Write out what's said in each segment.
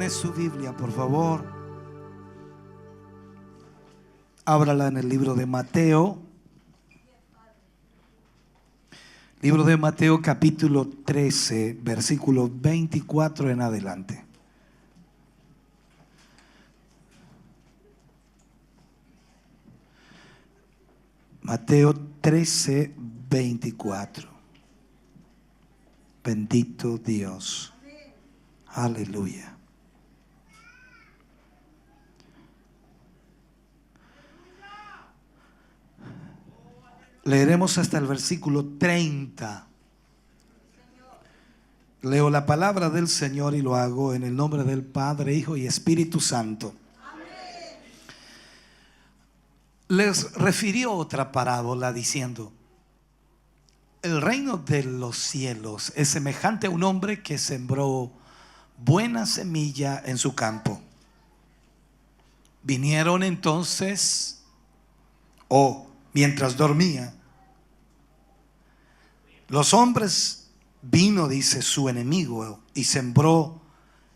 tiene su Biblia, por favor, ábrala en el libro de Mateo. Libro de Mateo capítulo 13, versículo 24 en adelante. Mateo 13, 24. Bendito Dios. Aleluya. Leeremos hasta el versículo 30. Leo la palabra del Señor y lo hago en el nombre del Padre, Hijo y Espíritu Santo. Les refirió otra parábola diciendo: el reino de los cielos es semejante a un hombre que sembró buena semilla en su campo. Vinieron entonces, mientras dormía, los hombres, vino, dice, su enemigo y sembró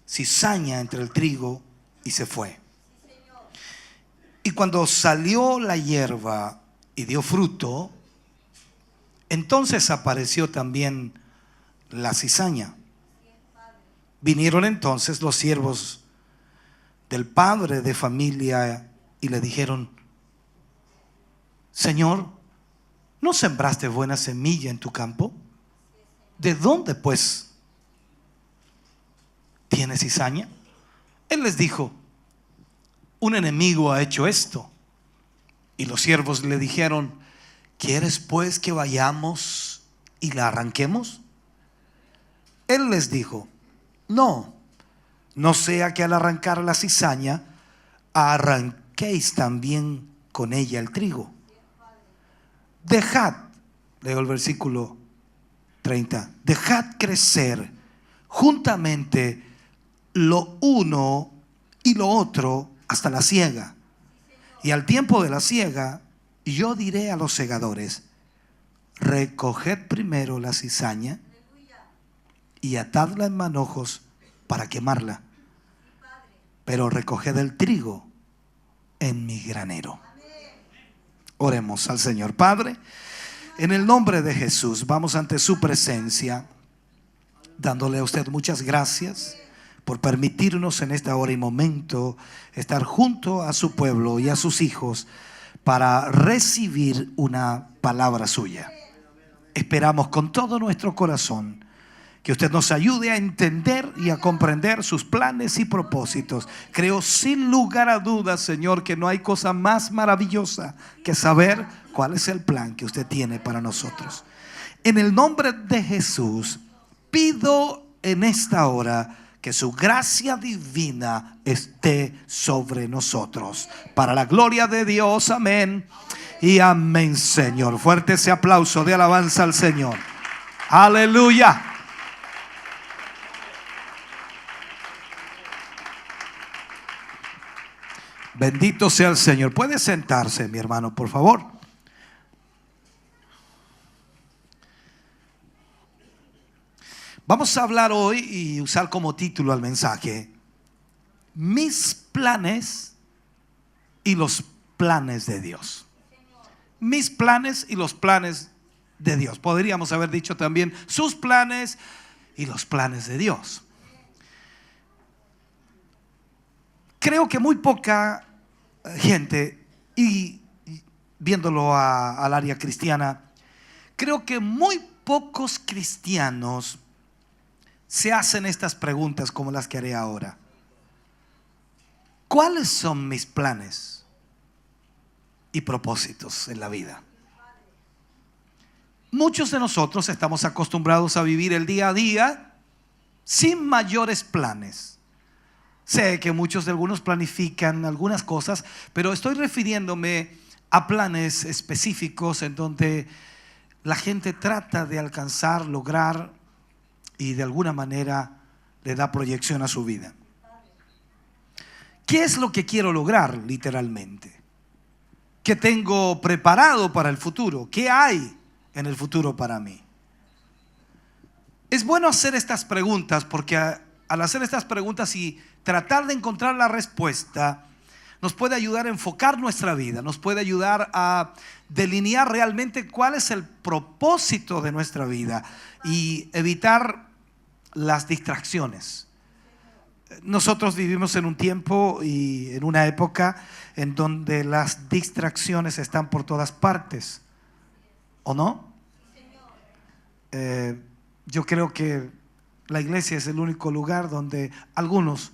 cizaña entre el trigo y se fue. Y cuando salió la hierba y dio fruto, entonces apareció también la cizaña. Vinieron entonces los siervos del padre de familia y le dijeron: Señor, ¿no sembraste buena semilla en tu campo? ¿De dónde pues tiene cizaña? Él les dijo: un enemigo ha hecho esto. Y los siervos le dijeron: ¿quieres pues que vayamos y la arranquemos? Él les dijo: no sea que al arrancar la cizaña arranquéis también con ella el trigo. Dejad, leo el versículo 30, dejad crecer juntamente lo uno y lo otro hasta la siega. Y al tiempo de la siega, yo diré a los segadores: recoged primero la cizaña y atadla en manojos para quemarla, pero recoged el trigo en mi granero. Oremos al Señor. Padre, en el nombre de Jesús, vamos ante su presencia, dándole a usted muchas gracias por permitirnos en esta hora y momento estar junto a su pueblo y a sus hijos para recibir una palabra suya. Esperamos con todo nuestro corazón que usted nos ayude a entender y a comprender sus planes y propósitos. Creo sin lugar a dudas, Señor, que no hay cosa más maravillosa que saber cuál es el plan que usted tiene para nosotros. En el nombre de Jesús, pido en esta hora que su gracia divina esté sobre nosotros. Para la gloria de Dios, amén y amén, Señor. Fuerte ese aplauso de alabanza al Señor. Aleluya. Bendito sea el Señor. Puede sentarse, mi hermano, por favor. Vamos a hablar hoy y usar como título al mensaje: mis planes y los planes de Dios. Mis planes y los planes de Dios. Podríamos haber dicho también sus planes y los planes de Dios. Creo que muy poca gente, y viéndolo al área cristiana, creo que muy pocos cristianos se hacen estas preguntas como las que haré ahora. ¿Cuáles son mis planes y propósitos en la vida? Muchos de nosotros estamos acostumbrados a vivir el día a día sin mayores planes. Sé que muchos de algunos planifican algunas cosas, pero estoy refiriéndome a planes específicos en donde la gente trata de alcanzar, lograr y de alguna manera le da proyección a su vida. ¿Qué es lo que quiero lograr literalmente? ¿Qué tengo preparado para el futuro? ¿Qué hay en el futuro para mí? Es bueno hacer estas preguntas porque al hacer estas preguntas y tratar de encontrar la respuesta, nos puede ayudar a enfocar nuestra vida, nos puede ayudar a delinear realmente cuál es el propósito de nuestra vida y evitar las distracciones. Nosotros vivimos en un tiempo y en una época en donde las distracciones están por todas partes, ¿o no? Yo creo que la iglesia es el único lugar donde algunos,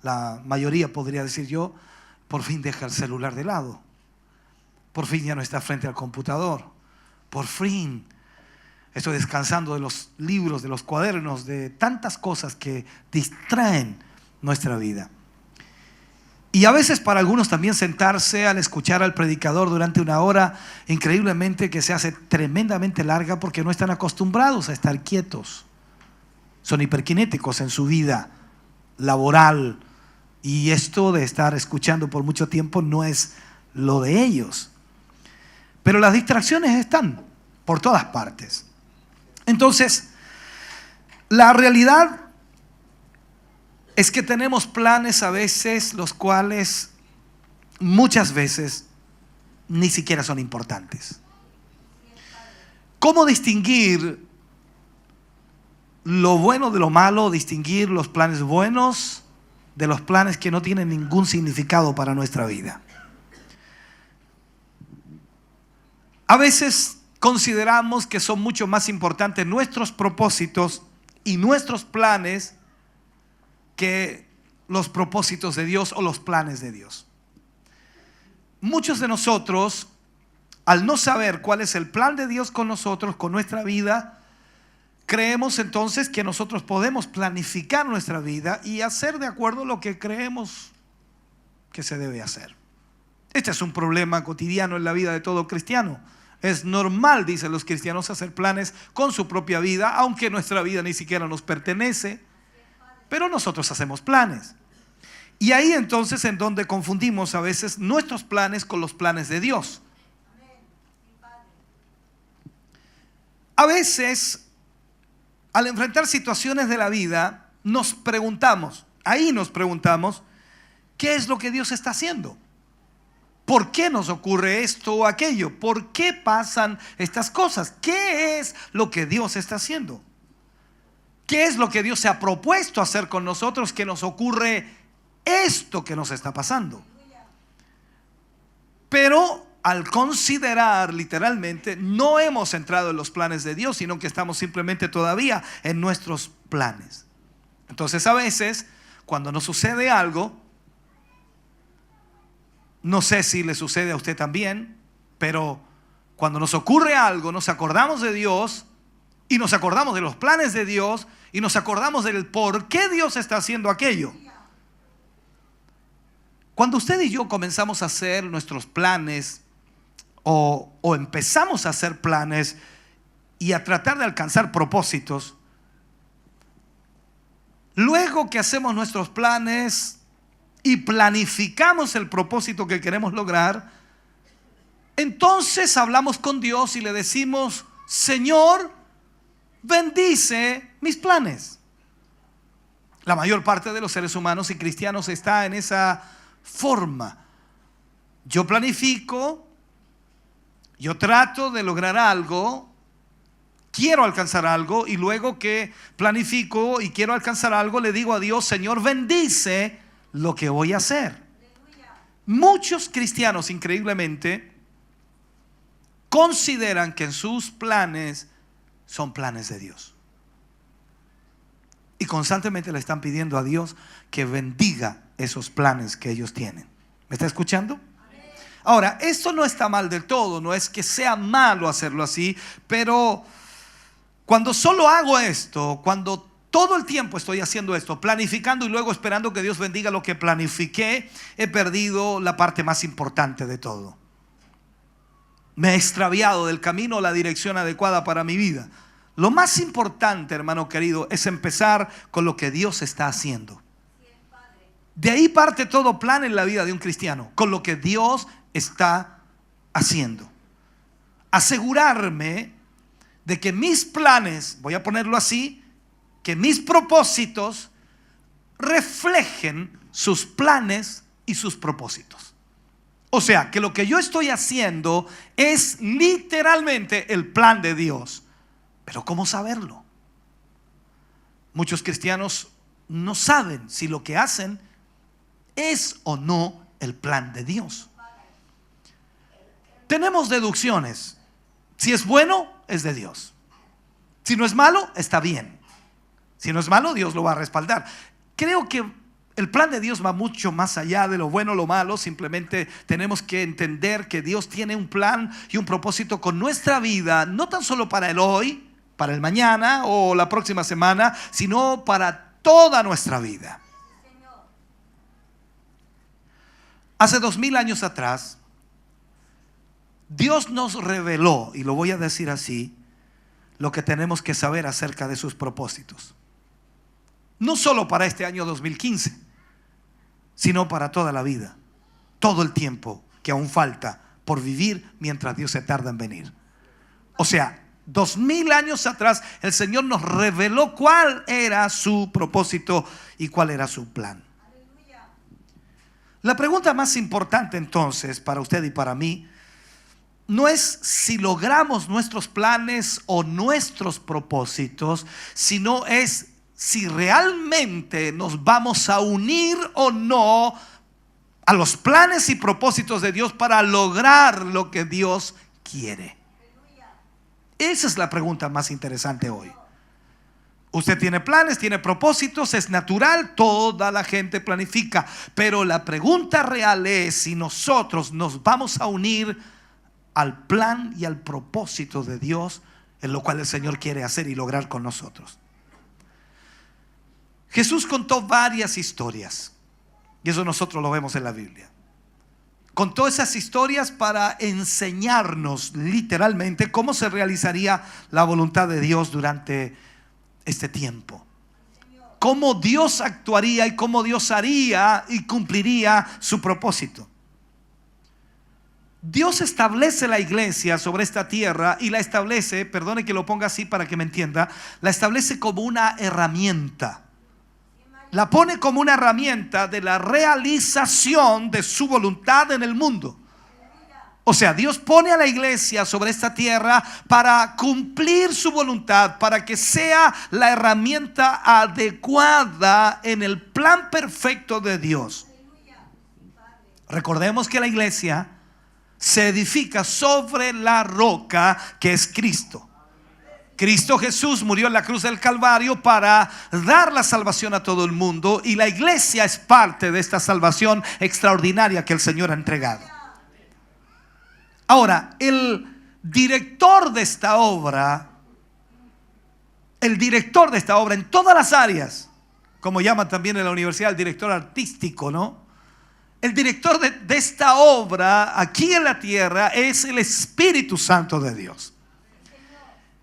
la mayoría podría decir yo, por fin deja el celular de lado, por fin ya no está frente al computador, por fin estoy descansando de los libros, de los cuadernos, de tantas cosas que distraen nuestra vida. Y a veces para algunos también sentarse al escuchar al predicador durante una hora, increíblemente que se hace tremendamente larga porque no están acostumbrados a estar quietos. Son hiperkinéticos en su vida laboral y esto de estar escuchando por mucho tiempo no es lo de ellos. Pero las distracciones están por todas partes. Entonces, la realidad es que tenemos planes a veces los cuales muchas veces ni siquiera son importantes. ¿Cómo distinguir lo bueno de lo malo? Distinguir los planes buenos de los planes que no tienen ningún significado para nuestra vida. A veces consideramos que son mucho más importantes nuestros propósitos y nuestros planes que los propósitos de Dios o los planes de Dios. Muchos de nosotros, al no saber cuál es el plan de Dios con nosotros, con nuestra vida, creemos entonces que nosotros podemos planificar nuestra vida y hacer de acuerdo a lo que creemos que se debe hacer. Este es un problema cotidiano en la vida de todo cristiano. Es normal, dicen los cristianos, hacer planes con su propia vida, aunque nuestra vida ni siquiera nos pertenece, pero nosotros hacemos planes. Y ahí entonces en donde confundimos a veces nuestros planes con los planes de Dios. A veces, al enfrentar situaciones de la vida, nos preguntamos, ¿qué es lo que Dios está haciendo? ¿Por qué nos ocurre esto o aquello? ¿Por qué pasan estas cosas? ¿Qué es lo que Dios está haciendo? ¿Qué es lo que Dios se ha propuesto hacer con nosotros que nos ocurre esto que nos está pasando? Pero al considerar literalmente, no hemos entrado en los planes de Dios, sino que estamos simplemente todavía en nuestros planes. Entonces a veces, cuando nos sucede algo, no sé si le sucede a usted también, pero cuando nos ocurre algo, nos acordamos de Dios y nos acordamos de los planes de Dios y nos acordamos del por qué Dios está haciendo aquello. Cuando usted y yo comenzamos a hacer nuestros planes o empezamos a hacer planes y a tratar de alcanzar propósitos, luego que hacemos nuestros planes y planificamos el propósito que queremos lograr, entonces hablamos con Dios y le decimos: Señor, bendice mis planes. La mayor parte de los seres humanos y cristianos está en esa forma. Yo planifico, yo trato de lograr algo, quiero alcanzar algo, y luego que planifico y quiero alcanzar algo, le digo a Dios: Señor, bendice lo que voy a hacer. Muchos cristianos, increíblemente, consideran que en sus planes son planes de Dios y constantemente le están pidiendo a Dios que bendiga esos planes que ellos tienen. ¿Me está escuchando? Ahora, esto no está mal del todo, no es que sea malo hacerlo así, pero cuando solo hago esto, cuando todo el tiempo estoy haciendo esto, planificando y luego esperando que Dios bendiga lo que planifiqué, he perdido la parte más importante de todo. Me he extraviado del camino, la dirección adecuada para mi vida. Lo más importante, hermano querido, es empezar con lo que Dios está haciendo. De ahí parte todo plan en la vida de un cristiano, con lo que Dios está haciendo. Asegurarme de que mis planes, voy a ponerlo así, que mis propósitos reflejen sus planes y sus propósitos. O sea, que lo que yo estoy haciendo es literalmente el plan de Dios. Pero ¿cómo saberlo? Muchos cristianos no saben si lo que hacen es o no el plan de Dios. Tenemos deducciones. Si es bueno, es de Dios. Si no es malo, está bien. Si no es malo, Dios lo va a respaldar. Creo que el plan de Dios va mucho más allá de lo bueno o lo malo. Simplemente tenemos que entender que Dios tiene un plan y un propósito con nuestra vida, no tan solo para el hoy, para el mañana o la próxima semana, sino para toda nuestra vida. Hace 2000 años atrás, Dios nos reveló, y lo voy a decir así, lo que tenemos que saber acerca de sus propósitos. No solo para este año 2015, sino para toda la vida, todo el tiempo que aún falta por vivir mientras Dios se tarda en venir. O sea, 2000 años atrás el Señor nos reveló cuál era su propósito y cuál era su plan. La pregunta más importante entonces para usted y para mí no es si logramos nuestros planes o nuestros propósitos, sino es si realmente nos vamos a unir o no a los planes y propósitos de Dios para lograr lo que Dios quiere. Esa es la pregunta más interesante hoy. Usted tiene planes, tiene propósitos, es natural, toda la gente planifica, pero la pregunta real es si nosotros nos vamos a unir al plan y al propósito de Dios, en lo cual el Señor quiere hacer y lograr con nosotros. Jesús contó varias historias, y eso nosotros lo vemos en la Biblia. Contó esas historias para enseñarnos literalmente cómo se realizaría la voluntad de Dios durante este tiempo. Cómo Dios actuaría y cómo Dios haría y cumpliría su propósito. Dios establece la iglesia sobre esta tierra y la establece, perdone que lo ponga así para que me entienda, la establece como una herramienta. La pone como una herramienta de la realización de su voluntad en el mundo. O sea, Dios pone a la iglesia sobre esta tierra para cumplir su voluntad, para que sea la herramienta adecuada en el plan perfecto de Dios. Recordemos que la iglesia se edifica sobre la roca que es Cristo. Cristo Jesús murió en la cruz del Calvario para dar la salvación a todo el mundo, y la iglesia es parte de esta salvación extraordinaria que el Señor ha entregado. Ahora, el director de esta obra en todas las áreas, como llaman también en la universidad el director artístico, ¿no? El director de esta obra aquí en la tierra es el Espíritu Santo de Dios,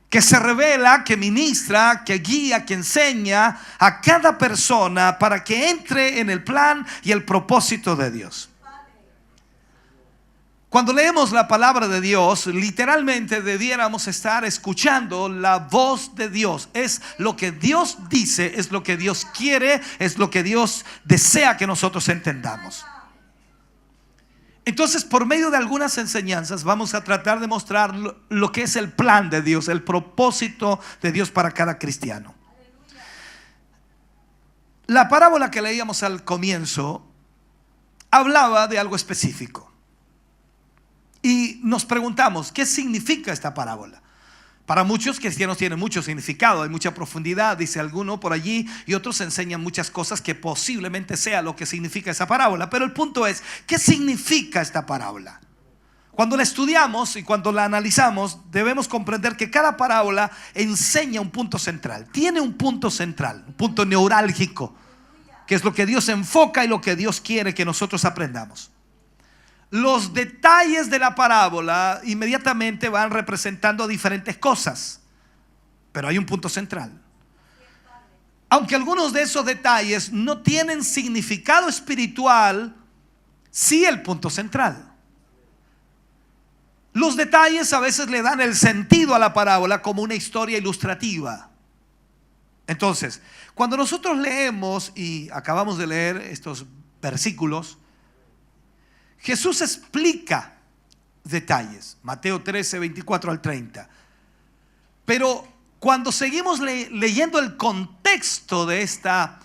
que se revela, que ministra, que guía, que enseña a cada persona para que entre en el plan y el propósito de Dios. Cuando leemos la palabra de Dios, literalmente debiéramos estar escuchando la voz de Dios. Es lo que Dios dice, es lo que Dios quiere, es lo que Dios desea que nosotros entendamos. Entonces, por medio de algunas enseñanzas vamos a tratar de mostrar lo que es el plan de Dios, el propósito de Dios para cada cristiano. La parábola que leíamos al comienzo hablaba de algo específico. Y nos preguntamos, ¿qué significa esta parábola? Para muchos cristianos tiene mucho significado, hay mucha profundidad, dice alguno por allí, y otros enseñan muchas cosas que posiblemente sea lo que significa esa parábola. Pero el punto es, ¿qué significa esta parábola? Cuando la estudiamos y cuando la analizamos, debemos comprender que cada parábola enseña un punto central. Tiene un punto central, un punto neurálgico, que es lo que Dios enfoca y lo que Dios quiere que nosotros aprendamos. Los detalles de la parábola inmediatamente van representando diferentes cosas, pero hay un punto central. Aunque algunos de esos detalles no tienen significado espiritual, sí el punto central. Los detalles a veces le dan el sentido a la parábola como una historia ilustrativa. Entonces, cuando nosotros leemos, y acabamos de leer estos versículos, Jesús explica detalles. Mateo 13, 24 al 30. Pero cuando seguimos leyendo el contexto de esta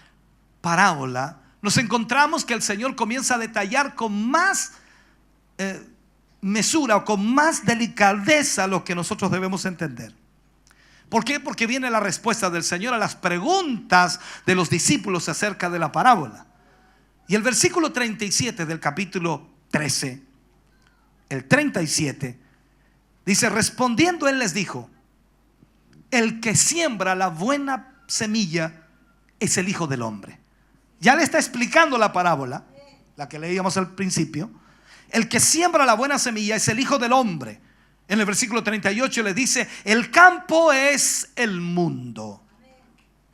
parábola, nos encontramos que el Señor comienza a detallar con más mesura o con más delicadeza lo que nosotros debemos entender. ¿Por qué? Porque viene la respuesta del Señor a las preguntas de los discípulos acerca de la parábola. Y el versículo 37 del capítulo 13, el 37, dice: respondiendo él les dijo: el que siembra la buena semilla es el Hijo del Hombre. Ya le está explicando la parábola, la que leíamos al principio. El que siembra la buena semilla es el Hijo del Hombre. En el versículo 38 le dice: el campo es el mundo.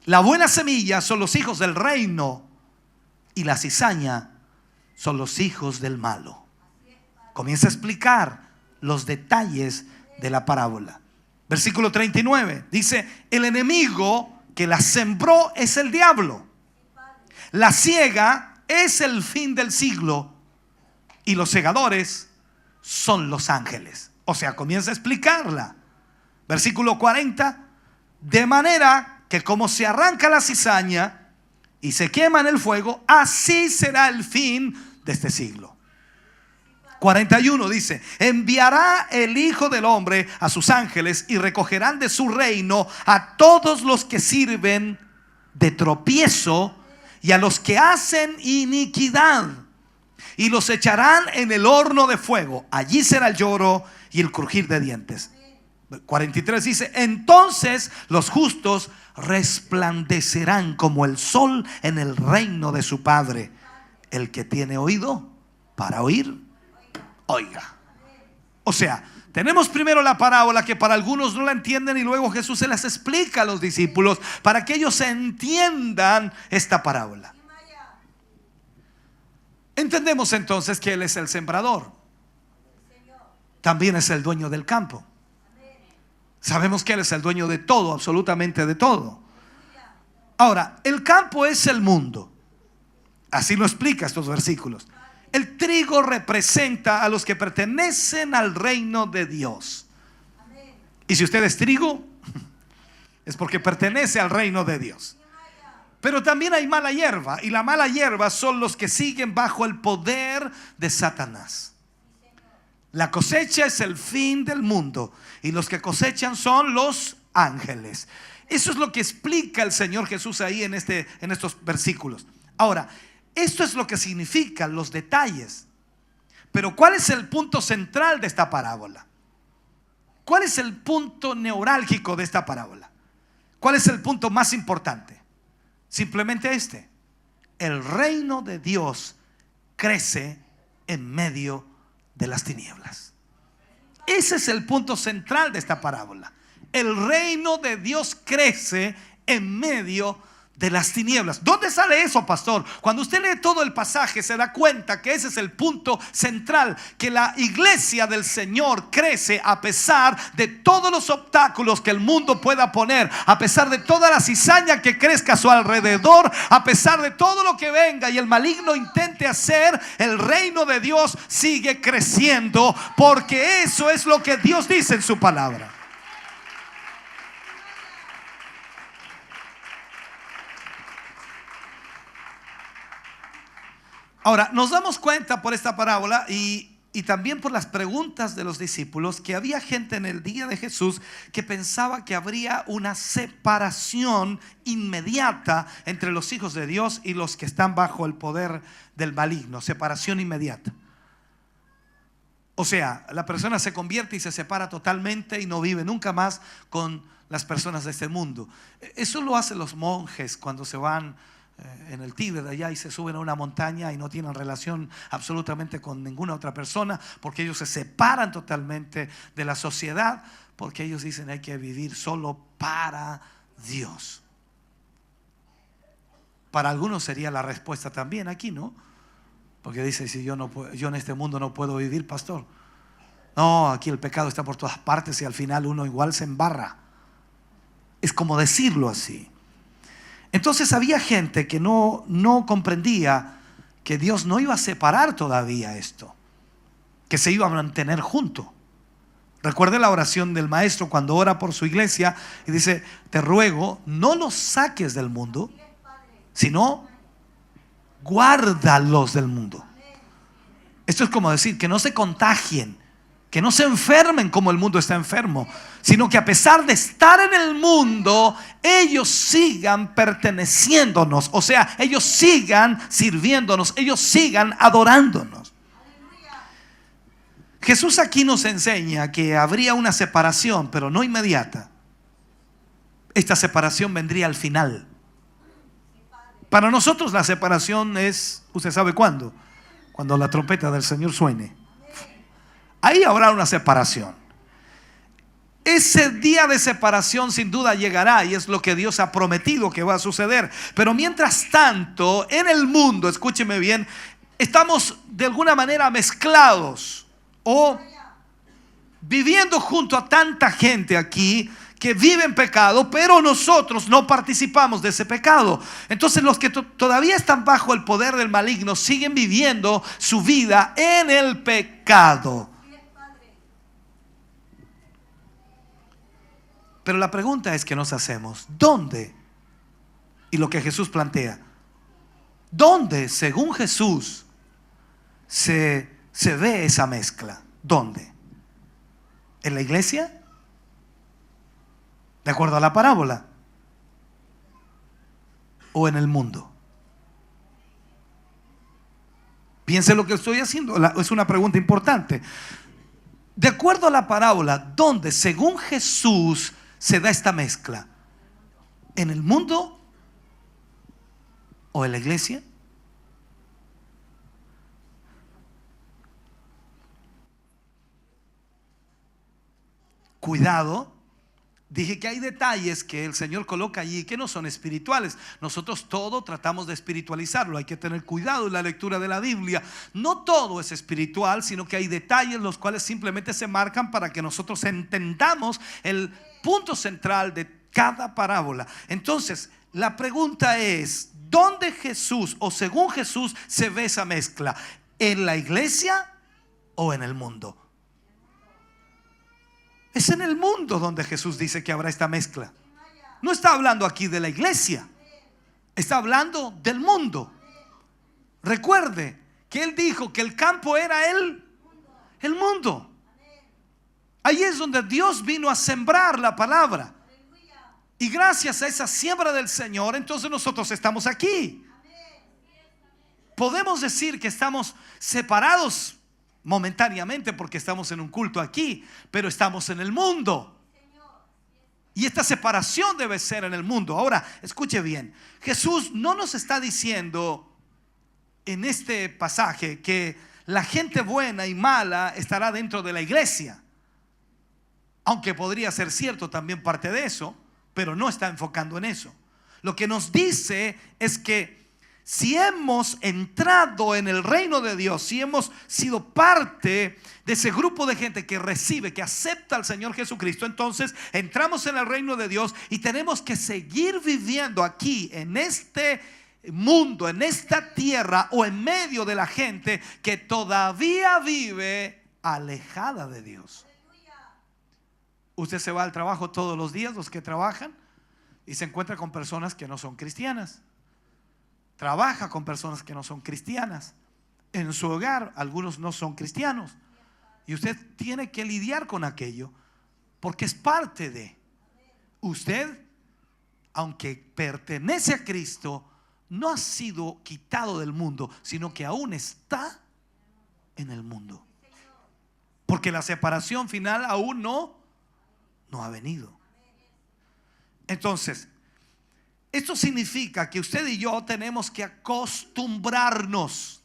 La buena semilla son los hijos del reino, y la cizaña son los hijos del malo. Comienza a explicar los detalles de la parábola. Versículo 39 dice: el enemigo que la sembró es el diablo. La siega es el fin del siglo, y los segadores son los ángeles. O sea, comienza a explicarla. Versículo 40: de manera que como se arranca la cizaña y se quema en el fuego, así será el fin de este siglo. 41 dice: enviará el Hijo del Hombre a sus ángeles y recogerán de su reino a todos los que sirven de tropiezo y a los que hacen iniquidad, y los echarán en el horno de fuego. Allí será el lloro y el crujir de dientes. 43 dice: entonces los justos resplandecerán como el sol en el reino de su Padre. El que tiene oído para oír, oiga. O sea, tenemos primero la parábola, que para algunos no la entienden, y luego Jesús se las explica a los discípulos para que ellos entiendan esta parábola. Entendemos entonces que Él es el sembrador. También es el dueño del campo. Sabemos que Él es el dueño de todo, absolutamente de todo. Ahora, el campo es el mundo. Así lo explica estos versículos. El trigo representa a los que pertenecen al reino de Dios. Y si usted es trigo, es porque pertenece al reino de Dios. Pero también hay mala hierba, y la mala hierba son los que siguen bajo el poder de Satanás. La cosecha es el fin del mundo, y los que cosechan son los ángeles. Eso es lo que explica el Señor Jesús ahí en estos versículos. Ahora, esto es lo que significan los detalles. Pero ¿cuál es el punto central de esta parábola? ¿Cuál es el punto neurálgico de esta parábola? ¿Cuál es el punto más importante? Simplemente este: el reino de Dios crece en medio de las tinieblas. Ese es el punto central de esta parábola. El reino de Dios crece en medio de las tinieblas. ¿Dónde sale eso, pastor? Cuando usted lee todo el pasaje, se da cuenta que ese es el punto central, que la iglesia del Señor crece a pesar de todos los obstáculos que el mundo pueda poner, a pesar de toda la cizaña que crezca a su alrededor, a pesar de todo lo que venga y el maligno intente hacer. El reino de Dios sigue creciendo, porque eso es lo que Dios dice en su palabra. Ahora, nos damos cuenta por esta parábola y también por las preguntas de los discípulos, que había gente en el día de Jesús que pensaba que habría una separación inmediata entre los hijos de Dios y los que están bajo el poder del maligno. Separación inmediata. O sea, la persona se convierte y se separa totalmente y no vive nunca más con las personas de este mundo. Eso lo hacen los monjes cuando se van en el Tíbet allá y se suben a una montaña y no tienen relación absolutamente con ninguna otra persona, porque ellos se separan totalmente de la sociedad, porque ellos dicen: hay que vivir solo para Dios. Para algunos sería la respuesta también aquí, ¿no? Porque dice: si yo en este mundo no puedo vivir, pastor. No, aquí el pecado está por todas partes y al final uno igual se embarra. Es como decirlo así. Entonces había gente que no comprendía que Dios no iba a separar todavía esto, que se iba a mantener junto. Recuerde la oración del maestro cuando ora por su iglesia y dice: te ruego, no los saques del mundo, sino guárdalos del mundo. Esto es como decir que no se contagien, que no se enfermen como el mundo está enfermo, sino que a pesar de estar en el mundo, ellos sigan perteneciéndonos. O sea, ellos sigan sirviéndonos, ellos sigan adorándonos. Jesús aquí nos enseña que habría una separación, pero no inmediata. Esta separación vendría al final. Para nosotros la separación es, usted sabe cuándo, cuando la trompeta del Señor suene. Ahí habrá una separación. Ese día de separación sin duda llegará, y es lo que Dios ha prometido que va a suceder. Pero mientras tanto, en el mundo, escúcheme bien, estamos de alguna manera mezclados o viviendo junto a tanta gente aquí que vive en pecado, pero nosotros no participamos de ese pecado. Entonces los que todavía están bajo el poder del maligno siguen viviendo su vida en el pecado. Pero la pregunta es: ¿qué nos hacemos? ¿Dónde? Y lo que Jesús plantea, ¿dónde, según Jesús, se ve esa mezcla? ¿Dónde? ¿En la iglesia? ¿De acuerdo a la parábola? ¿O en el mundo? Piense lo que estoy haciendo. Es una pregunta importante. De acuerdo a la parábola, ¿dónde, según Jesús, se da esta mezcla? ¿En el mundo o en la iglesia? Cuidado, dije que hay detalles que el Señor coloca allí que no son espirituales. Nosotros todo tratamos de espiritualizarlo. Hay que tener cuidado en la lectura de la Biblia. No todo es espiritual, sino que hay detalles los cuales simplemente se marcan para que nosotros entendamos el punto central de cada parábola. Entonces, la pregunta es: ¿dónde Jesús, o según Jesús, se ve esa mezcla? ¿En la iglesia o en el mundo? Es en el mundo donde Jesús dice que habrá esta mezcla. No está hablando aquí de la iglesia, está hablando del mundo. Recuerde que Él dijo que el campo era el mundo. Ahí es donde Dios vino a sembrar la palabra. Y gracias a esa siembra del Señor, entonces nosotros estamos aquí. Podemos decir que estamos separados momentáneamente porque estamos en un culto aquí, pero estamos en el mundo. Y esta separación debe ser en el mundo. Ahora, escuche bien, Jesús no nos está diciendo en este pasaje que la gente buena y mala estará dentro de la iglesia, aunque podría ser cierto también parte de eso, pero no está enfocando en eso. Lo que nos dice es que si hemos entrado en el reino de Dios, si hemos sido parte de ese grupo de gente que recibe, que acepta al Señor Jesucristo, entonces entramos en el reino de Dios y tenemos que seguir viviendo aquí en este mundo, en esta tierra, o en medio de la gente que todavía vive alejada de Dios. Usted se va al trabajo todos los días, los que trabajan, y se encuentra con personas que no son cristianas. Trabaja con personas que no son cristianas. En su hogar algunos no son cristianos, y usted tiene que lidiar con aquello porque es parte de usted. Aunque pertenece a Cristo, no ha sido quitado del mundo, sino que aún está en el mundo, porque la separación final aún no ha venido. Entonces, esto significa que usted y yo tenemos que acostumbrarnos.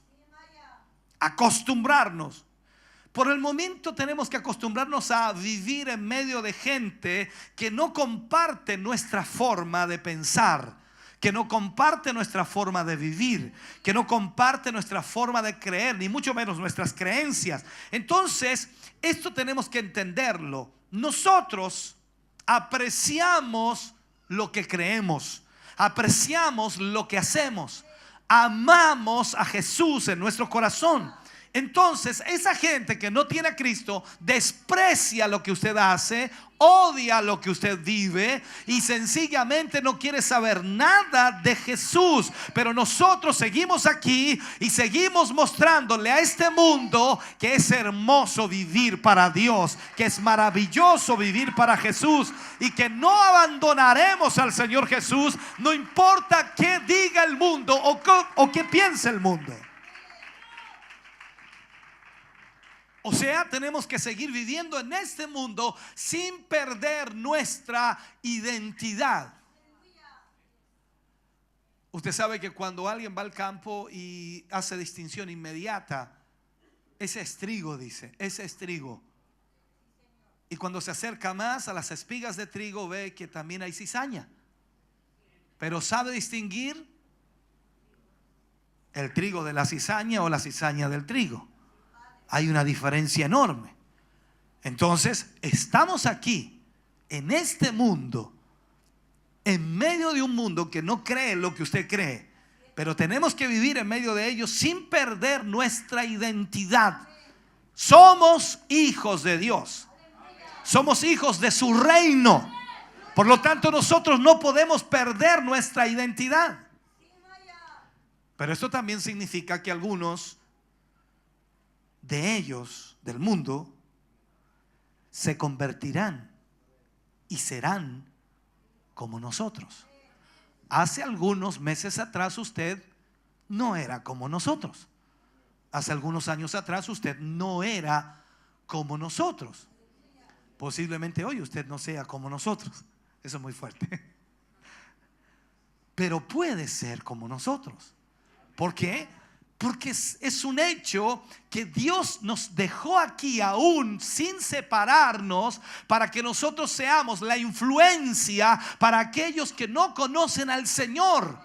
Por el momento tenemos que acostumbrarnos a vivir en medio de gente que no comparte nuestra forma de pensar, que no comparte nuestra forma de vivir, que no comparte nuestra forma de creer, ni mucho menos nuestras creencias. Entonces, esto tenemos que entenderlo. Nosotros apreciamos lo que creemos. apreciamos lo que hacemos, amamos a Jesús en nuestro corazón. Entonces esa gente que no tiene a Cristo desprecia lo que usted hace, odia lo que usted vive y sencillamente no quiere saber nada de Jesús. Pero nosotros seguimos aquí y seguimos mostrándole a este mundo que es hermoso vivir para Dios, que es maravilloso vivir para Jesús y que no abandonaremos al Señor Jesús, no importa qué diga el mundo o qué piense el mundo. O sea, tenemos que seguir viviendo en este mundo sin perder nuestra identidad. Usted sabe que cuando alguien va al campo y hace distinción inmediata, ese es trigo, dice, ese es trigo. Y cuando se acerca más a las espigas de trigo, ve que también hay cizaña. Pero sabe distinguir el trigo de la cizaña o la cizaña del trigo. Hay una diferencia enorme. Entonces estamos aquí en este mundo, en medio de un mundo que no cree lo que usted cree, pero tenemos que vivir en medio de ellos sin perder nuestra identidad. Somos hijos de Dios, somos hijos de su reino. Por lo tanto, nosotros no podemos perder nuestra identidad. Pero esto también significa que algunos de ellos, del mundo, se convertirán y serán como nosotros. Hace algunos meses atrás usted no era como nosotros. Hace algunos años atrás usted no era como nosotros. Posiblemente hoy usted no sea como nosotros. Eso es muy fuerte. Pero puede ser como nosotros. ¿Por qué? Porque es un hecho que Dios nos dejó aquí aún sin separarnos para que nosotros seamos la influencia para aquellos que no conocen al Señor.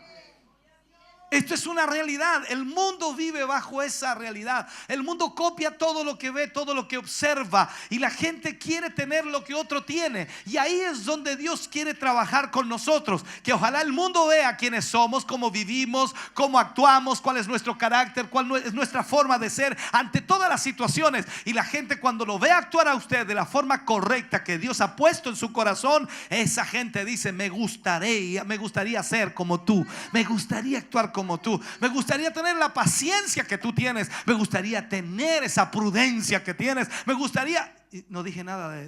Esto es una realidad. El mundo vive bajo esa realidad. El mundo copia todo lo que ve, todo lo que observa, y la gente quiere tener lo que otro tiene. Y ahí es donde Dios quiere trabajar con nosotros. Que ojalá el mundo vea quiénes somos, cómo vivimos, cómo actuamos, cuál es nuestro carácter, cuál es nuestra forma de ser ante todas las situaciones. Y la gente, cuando lo ve actuar a usted de la forma correcta que Dios ha puesto en su corazón, esa gente dice: me gustaría ser como tú, me gustaría actuar como tú, me gustaría tener la paciencia que tú tienes, me gustaría tener esa prudencia que tienes, me gustaría. No dije nada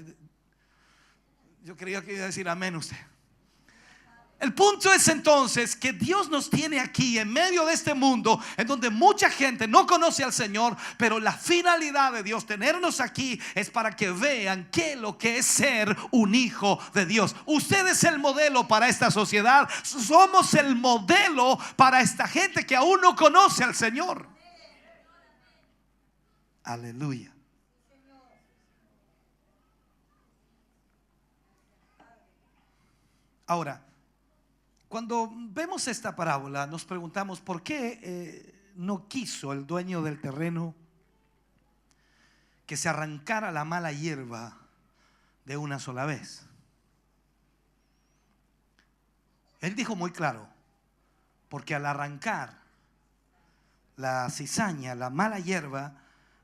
yo creía que iba a decir amén usted. El punto es entonces que Dios nos tiene aquí en medio de este mundo en donde mucha gente no conoce al Señor, pero la finalidad de Dios tenernos aquí es para que vean qué lo que es ser un hijo de Dios. Usted es el modelo para esta sociedad, somos el modelo para esta gente que aún no conoce al Señor. Aleluya. Ahora, cuando vemos esta parábola nos preguntamos por qué no quiso el dueño del terreno que se arrancara la mala hierba de una sola vez. Él dijo muy claro: porque al arrancar la cizaña, la mala hierba,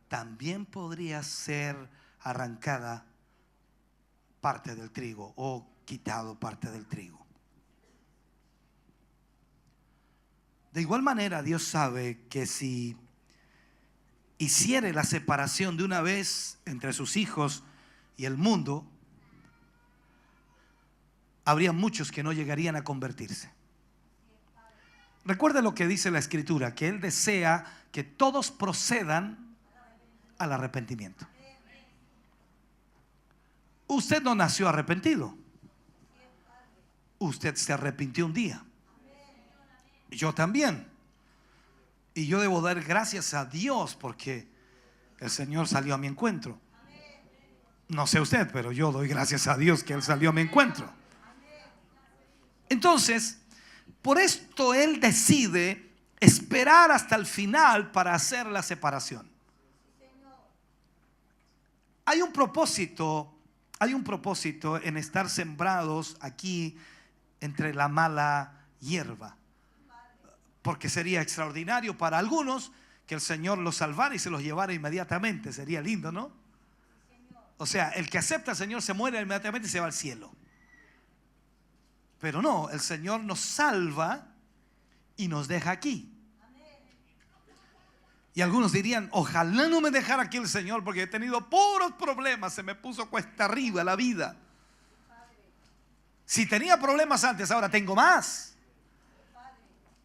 también podría ser arrancada parte del trigo o quitado parte del trigo. De igual manera, Dios sabe que si hiciere la separación de una vez entre sus hijos y el mundo, habría muchos que no llegarían a convertirse. Recuerde lo que dice la Escritura, que Él desea que todos procedan al arrepentimiento. Usted no nació arrepentido. Usted se arrepintió un día. Yo también. Y yo debo dar gracias a Dios porque el Señor salió a mi encuentro. No sé usted, pero yo doy gracias a Dios que Él salió a mi encuentro. Entonces, por esto Él decide esperar hasta el final para hacer la separación. Hay un propósito en estar sembrados aquí entre la mala hierba. Porque sería extraordinario para algunos que el Señor los salvara y se los llevara inmediatamente. Sería lindo, ¿no? O sea, el que acepta al Señor se muere inmediatamente y se va al cielo. Pero no, el Señor nos salva y nos deja aquí. Y algunos dirían, ojalá no me dejara aquí el Señor, porque he tenido puros problemas, se me puso cuesta arriba la vida. Si tenía problemas antes, ahora tengo más.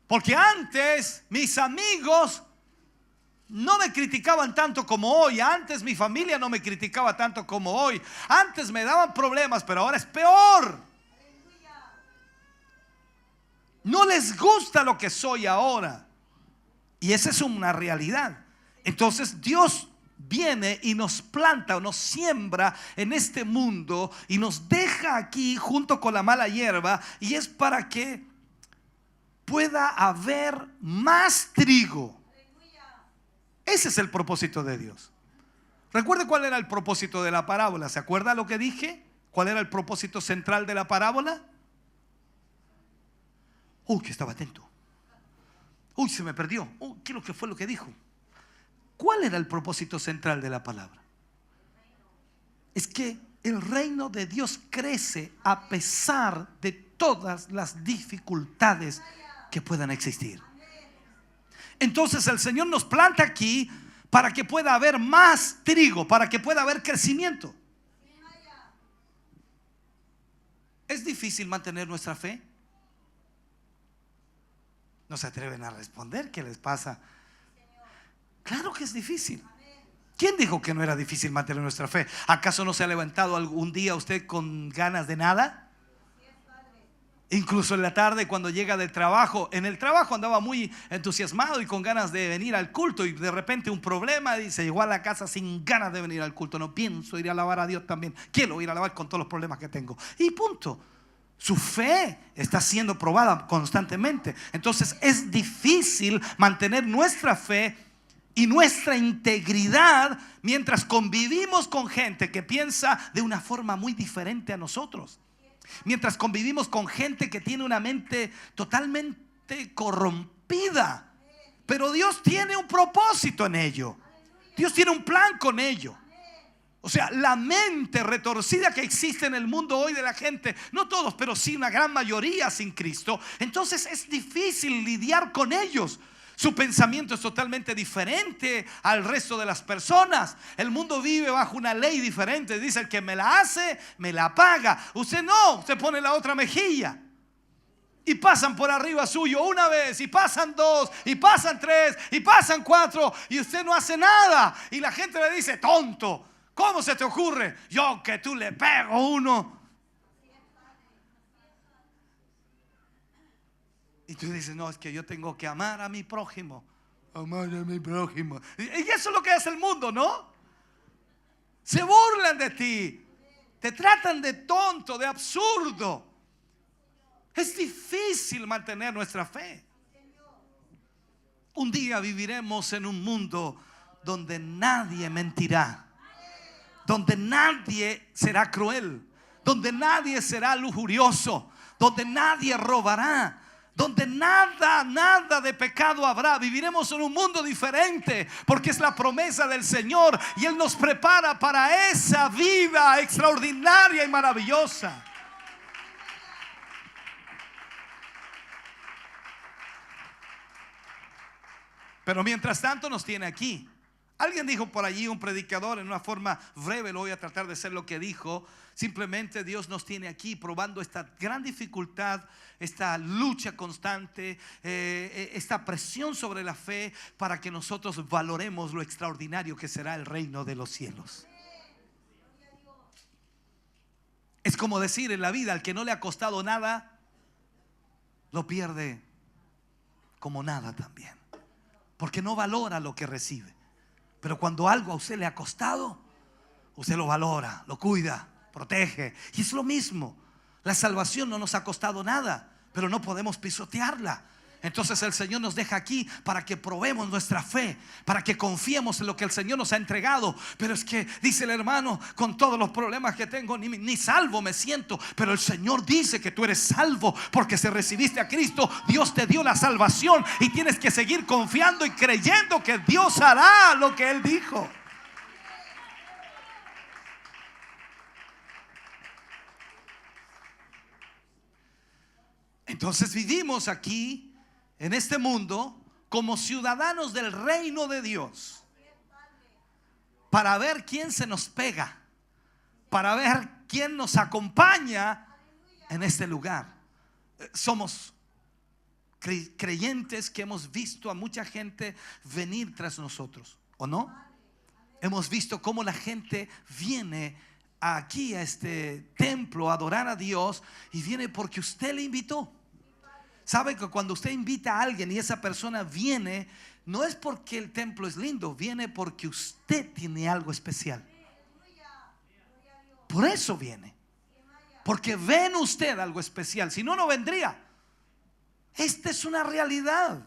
Porque antes mis amigos no me criticaban tanto como hoy. Antes mi familia no me criticaba tanto como hoy. Antes me daban problemas, pero ahora es peor. No les gusta lo que soy ahora. Y esa es una realidad. Entonces Dios viene y nos planta o nos siembra en este mundo y nos deja aquí junto con la mala hierba, y es para que pueda haber más trigo. Ese es el propósito de Dios. Recuerde cuál era el propósito de la parábola. ¿Se acuerda lo que dije? ¿Cuál era el propósito central de la parábola? Que estaba atento. Se me perdió. ¿Qué fue lo que dijo? ¿Cuál era el propósito central de la palabra? Es que el reino de Dios crece a pesar de todas las dificultades que puedan existir. Entonces el Señor nos planta aquí para que pueda haber más trigo, para que pueda haber crecimiento. ¿Es difícil mantener nuestra fe? No se atreven a responder. ¿Qué les pasa? Claro que es difícil. ¿Quién dijo que no era difícil mantener nuestra fe? ¿Acaso no se ha levantado algún día usted con ganas de nada? Incluso en la tarde cuando llega del trabajo. En el trabajo andaba muy entusiasmado y con ganas de venir al culto, y de repente un problema y se llegó a la casa sin ganas de venir al culto. No pienso ir a alabar a Dios también. Quiero ir a alabar con todos los problemas que tengo. Y punto. Su fe está siendo probada constantemente. Entonces es difícil mantener nuestra fe y nuestra integridad mientras convivimos con gente que piensa de una forma muy diferente a nosotros. Mientras convivimos con gente que tiene una mente totalmente corrompida. Pero Dios tiene un propósito en ello. Dios tiene un plan con ello. O sea, la mente retorcida que existe en el mundo hoy de la gente, no todos, pero sí una gran mayoría sin Cristo, entonces es difícil lidiar con ellos. Su pensamiento es totalmente diferente al resto de las personas. El mundo vive bajo una ley diferente. Dice: el que me la hace, me la paga. Usted no, usted pone la otra mejilla. Y pasan por arriba suyo una vez, y pasan dos, y pasan tres, y pasan cuatro, y usted no hace nada. Y la gente le dice: tonto, ¿cómo se te ocurre? Yo que tú le pego uno. Y tú dices: no, es que yo tengo que amar a mi prójimo. Amar a mi prójimo. Y eso es lo que hace el mundo, ¿no? Se burlan de ti. Te tratan de tonto, de absurdo. Es difícil mantener nuestra fe. Un día viviremos en un mundo donde nadie mentirá, donde nadie será cruel, donde nadie será lujurioso, donde nadie robará, donde nada de pecado habrá. Viviremos en un mundo diferente, porque es la promesa del Señor y Él nos prepara para esa vida extraordinaria y maravillosa. Pero mientras tanto nos tiene aquí. Alguien dijo por allí, un predicador, en una forma breve, lo voy a tratar de hacer lo que dijo: simplemente Dios nos tiene aquí probando esta gran dificultad, esta lucha constante, esta presión sobre la fe, para que nosotros valoremos lo extraordinario que será el reino de los cielos. Es como decir en la vida: al que no le ha costado nada, lo pierde como nada también, porque no valora lo que recibe. Pero cuando algo a usted le ha costado, usted lo valora, lo cuida, protege. Y es lo mismo. La salvación no nos ha costado nada, pero no podemos pisotearla. Entonces el Señor nos deja aquí para que probemos nuestra fe, para que confiemos en lo que el Señor nos ha entregado. Pero es que dice el hermano, con todos los problemas que tengo, ni salvo me siento. Pero el Señor dice que tú eres salvo porque si recibiste a Cristo, Dios te dio la salvación y tienes que seguir confiando y creyendo que Dios hará lo que Él dijo. Entonces vivimos aquí en este mundo como ciudadanos del reino de Dios, para ver quién se nos pega, para ver quién nos acompaña en este lugar. Somos creyentes que hemos visto a mucha gente venir tras nosotros, ¿o no? Hemos visto cómo la gente viene aquí a este templo a adorar a Dios, y viene porque usted le invitó. Sabe que cuando usted invita a alguien y esa persona viene, no es porque el templo es lindo, viene porque usted tiene algo especial. Por eso viene, porque ve en usted algo especial. Si no, no vendría. Esta es una realidad.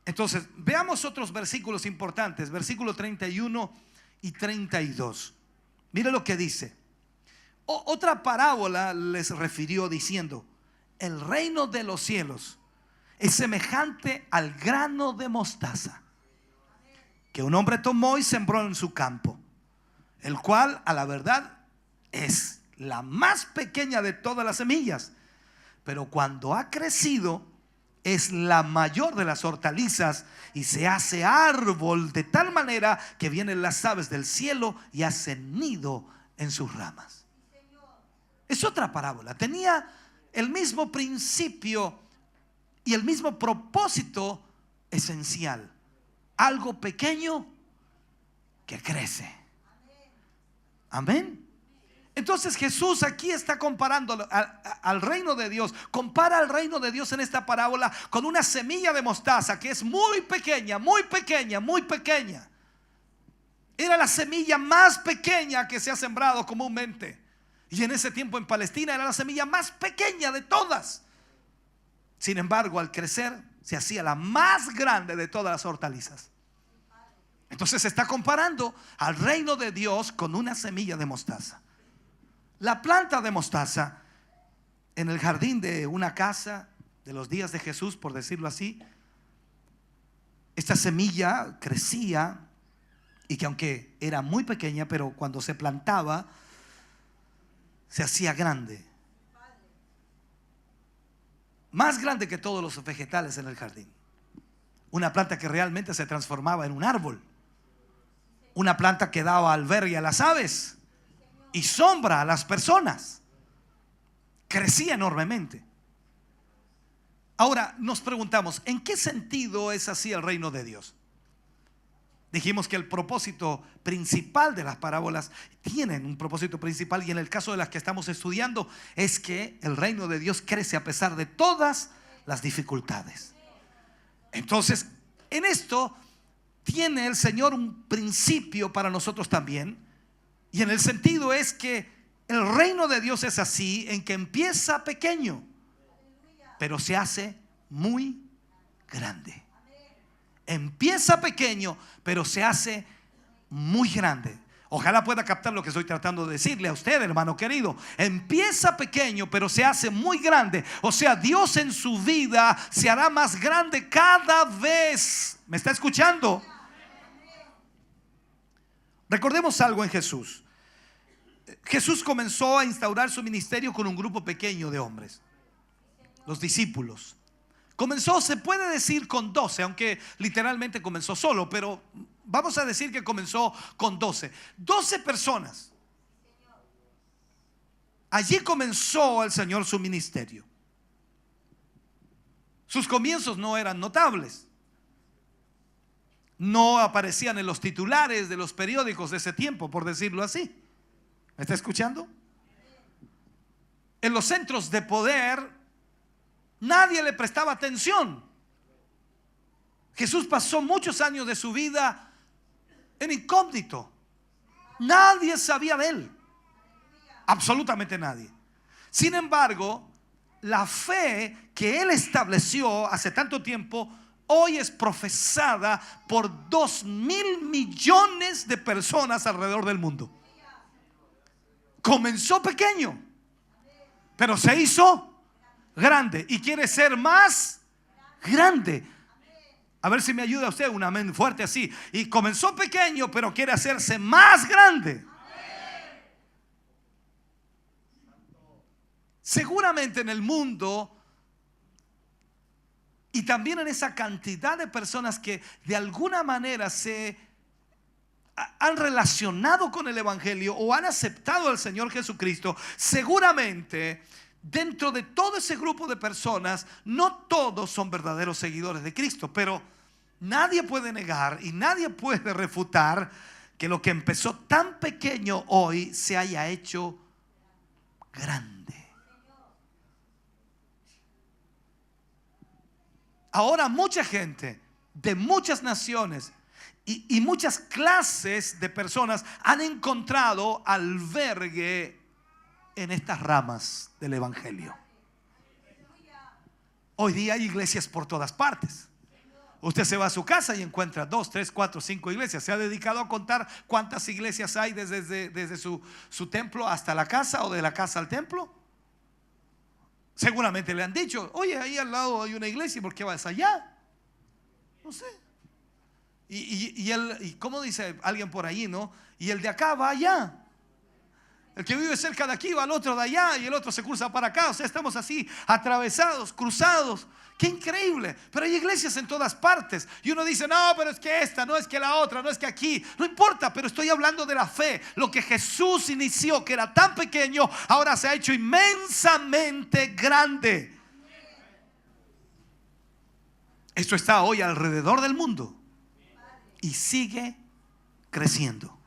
Entonces veamos otros versículos importantes. Versículo 31 y 32. Mire lo que dice. Otra parábola les refirió diciendo: el reino de los cielos es semejante al grano de mostaza que un hombre tomó y sembró en su campo, el cual a la verdad es la más pequeña de todas las semillas, pero cuando ha crecido es la mayor de las hortalizas y se hace árbol de tal manera que vienen las aves del cielo y hacen nido en sus ramas. Es otra parábola. Tenía el mismo principio y el mismo propósito esencial. Algo pequeño que crece. Amén. Entonces Jesús aquí está comparando al reino de Dios. Compara al reino de Dios en esta parábola con una semilla de mostaza que es muy pequeña, muy pequeña, muy pequeña. Era la semilla más pequeña que se ha sembrado comúnmente. Y en ese tiempo en Palestina era la semilla más pequeña de todas. Sin embargo, al crecer se hacía la más grande de todas las hortalizas. Entonces se está comparando al reino de Dios con una semilla de mostaza. La planta de mostaza en el jardín de una casa de los días de Jesús, por decirlo así, esta semilla crecía, y que aunque era muy pequeña, pero cuando se plantaba se hacía grande, más grande que todos los vegetales en el jardín. Una planta que realmente se transformaba en un árbol, una planta que daba albergue a las aves y sombra a las personas. Crecía enormemente. Ahora nos preguntamos, ¿en qué sentido es así el reino de Dios? Dijimos que el propósito principal de las parábolas tienen un propósito principal, y en el caso de las que estamos estudiando es que el reino de Dios crece a pesar de todas las dificultades. Entonces, en esto tiene el Señor un principio para nosotros también, y en el sentido es que el reino de Dios es así, en que empieza pequeño, pero se hace muy grande. Empieza pequeño, pero se hace muy grande. Ojalá pueda captar lo que estoy tratando de decirle a usted, hermano querido. Empieza pequeño, pero se hace muy grande. O sea, Dios en su vida se hará más grande cada vez. ¿Me está escuchando? Recordemos algo en Jesús. Jesús comenzó a instaurar su ministerio con un grupo pequeño de hombres, los discípulos. Comenzó, se puede decir, con 12, aunque literalmente comenzó solo, pero vamos a decir que comenzó con 12 personas. Allí comenzó el Señor su ministerio. Sus comienzos no eran notables, no aparecían en los titulares de los periódicos de ese tiempo, por decirlo así. ¿Me está escuchando? En los centros de poder nadie le prestaba atención. Jesús pasó muchos años de su vida en incógnito. Nadie sabía de él, absolutamente nadie. Sin embargo, la fe que Él estableció hace tanto tiempo hoy es profesada por 2.000 millones de personas alrededor del mundo. Comenzó pequeño, pero se hizo grande y quiere ser más grande. A ver si me ayuda usted, un amén fuerte así. Y comenzó pequeño, pero quiere hacerse más grande. Seguramente en el mundo y también en esa cantidad de personas que de alguna manera se han relacionado con el Evangelio o han aceptado al Señor Jesucristo, seguramente dentro de todo ese grupo de personas no todos son verdaderos seguidores de Cristo, pero nadie puede negar y nadie puede refutar que lo que empezó tan pequeño hoy se haya hecho grande. Ahora mucha gente de muchas naciones y muchas clases de personas han encontrado albergue en estas ramas del Evangelio. Hoy día hay iglesias por todas partes. Usted se va a su casa y encuentra 2, 3, 4, 5 iglesias. ¿Se ha dedicado a contar cuántas iglesias hay desde su templo hasta la casa o de la casa al templo? Seguramente le han dicho: oye, ahí al lado hay una iglesia, ¿por qué vas allá? No sé. Y ¿cómo dice alguien por ahí, no? Y el de acá va allá. El que vive cerca de aquí va al otro de allá y el otro se cruza para acá. O sea, estamos así, atravesados, cruzados. ¡Qué increíble! Pero hay iglesias en todas partes. Y uno dice: no, pero es que esta, no es que la otra, no es que aquí. No importa, pero estoy hablando de la fe. Lo que Jesús inició, que era tan pequeño, ahora se ha hecho inmensamente grande. Esto está hoy alrededor del mundo y sigue creciendo.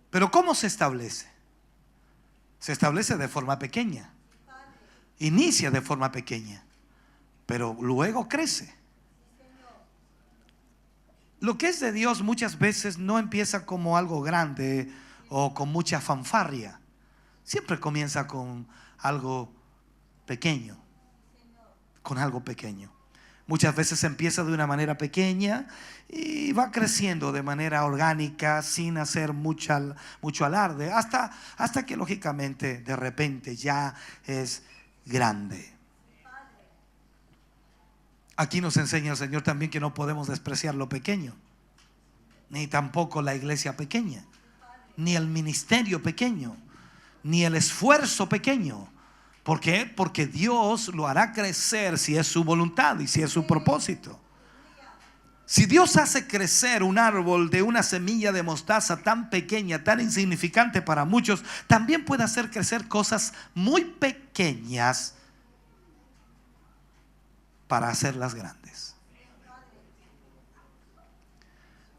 Pero ¿cómo se establece? Se establece de forma pequeña. Inicia de forma pequeña, pero luego crece. Lo que es de Dios muchas veces no empieza como algo grande o con mucha fanfarria. Siempre comienza con algo pequeño. Con algo pequeño. Muchas veces empieza de una manera pequeña y va creciendo de manera orgánica, sin hacer mucho alarde, hasta que lógicamente de repente ya es grande. Aquí nos enseña el Señor también que no podemos despreciar lo pequeño, ni tampoco la iglesia pequeña, ni el ministerio pequeño, ni el esfuerzo pequeño. ¿Por qué? Porque Dios lo hará crecer si es su voluntad y si es su propósito. Si Dios hace crecer un árbol de una semilla de mostaza tan pequeña, tan insignificante para muchos, también puede hacer crecer cosas muy pequeñas para hacerlas grandes.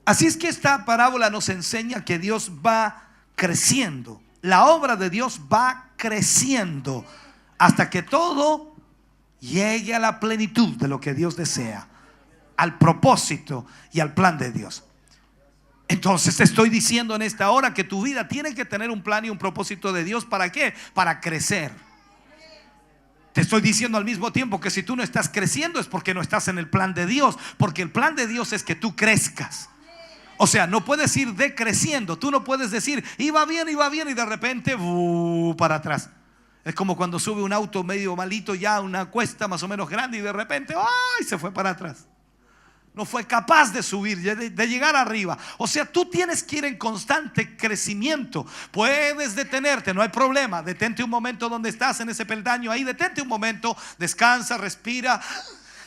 Así es que esta parábola nos enseña que Dios va creciendo. La obra de Dios va creciendo hasta que todo llegue a la plenitud de lo que Dios desea, al propósito y al plan de Dios. Entonces te estoy diciendo en esta hora que tu vida tiene que tener un plan y un propósito de Dios. ¿Para qué? Para crecer. Te estoy diciendo al mismo tiempo que si tú no estás creciendo es porque no estás en el plan de Dios, porque el plan de Dios es que tú crezcas. O sea, no puedes ir decreciendo. Tú no puedes decir iba bien y de repente para atrás. Es como cuando sube un auto medio malito ya una cuesta más o menos grande y de repente ¡ay! Se fue para atrás. No fue capaz de subir, de llegar arriba. O sea, tú tienes que ir en constante crecimiento. Puedes detenerte, no hay problema. Detente un momento donde estás en ese peldaño ahí. Detente un momento, descansa, respira,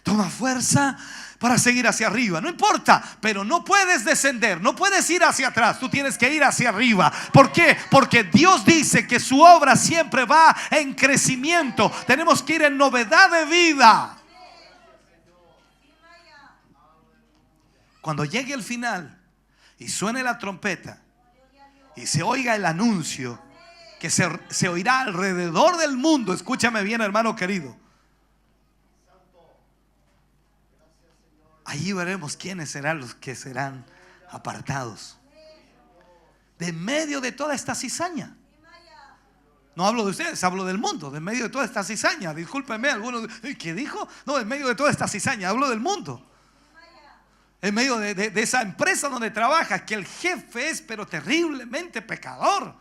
toma fuerza para seguir hacia arriba. No importa, pero no puedes descender, no puedes ir hacia atrás. Tú tienes que ir hacia arriba. ¿Por qué? Porque Dios dice que su obra siempre va en crecimiento. Tenemos que ir en novedad de vida. Cuando llegue el final y suene la trompeta y se oiga el anuncio que se oirá alrededor del mundo, escúchame bien, hermano querido, allí veremos quiénes serán los que serán apartados de medio de toda esta cizaña. No hablo de ustedes, hablo del mundo, en medio de toda esta cizaña. Discúlpenme, algunos, ¿qué dijo? No, en medio de toda esta cizaña, hablo del mundo. En medio de esa empresa donde trabaja, que el jefe es pero terriblemente pecador.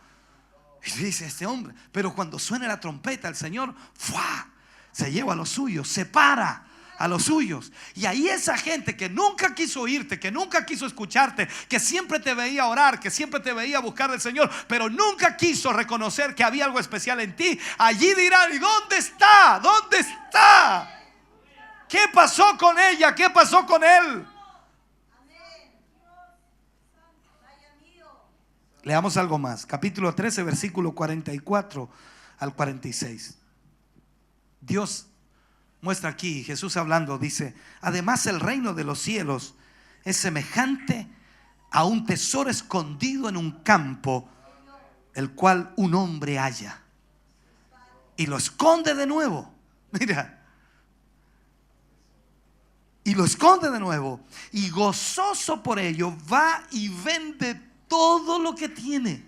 Y dice este hombre, pero cuando suena la trompeta, el Señor ¡fua!, se lleva a los suyos, separa a los suyos. Y ahí esa gente que nunca quiso oírte, que nunca quiso escucharte, que siempre te veía orar, que siempre te veía buscar al Señor, pero nunca quiso reconocer que había algo especial en ti, allí dirán: ¿y dónde está? ¿Dónde está? ¿Qué pasó con ella? ¿Qué pasó con él? Leamos algo más. Capítulo 13, versículo 44 al 46. Dios muestra aquí, Jesús hablando, dice: además el reino de los cielos es semejante a un tesoro escondido en un campo, el cual un hombre halla y lo esconde de nuevo. Mira, y lo esconde de nuevo, y gozoso por ello va y vende todo lo que tiene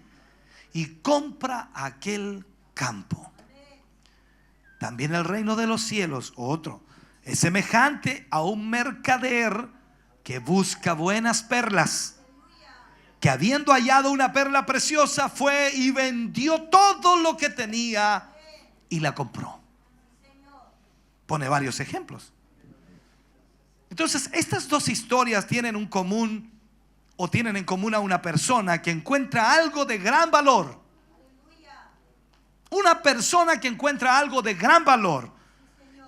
y compra aquel campo. También el reino de los cielos, otro, es semejante a un mercader que busca buenas perlas, que habiendo hallado una perla preciosa, fue y vendió todo lo que tenía y la compró. Pone varios ejemplos. Entonces, estas dos historias tienen un común, o tienen en común a una persona que encuentra algo de gran valor. Una persona que encuentra algo de gran valor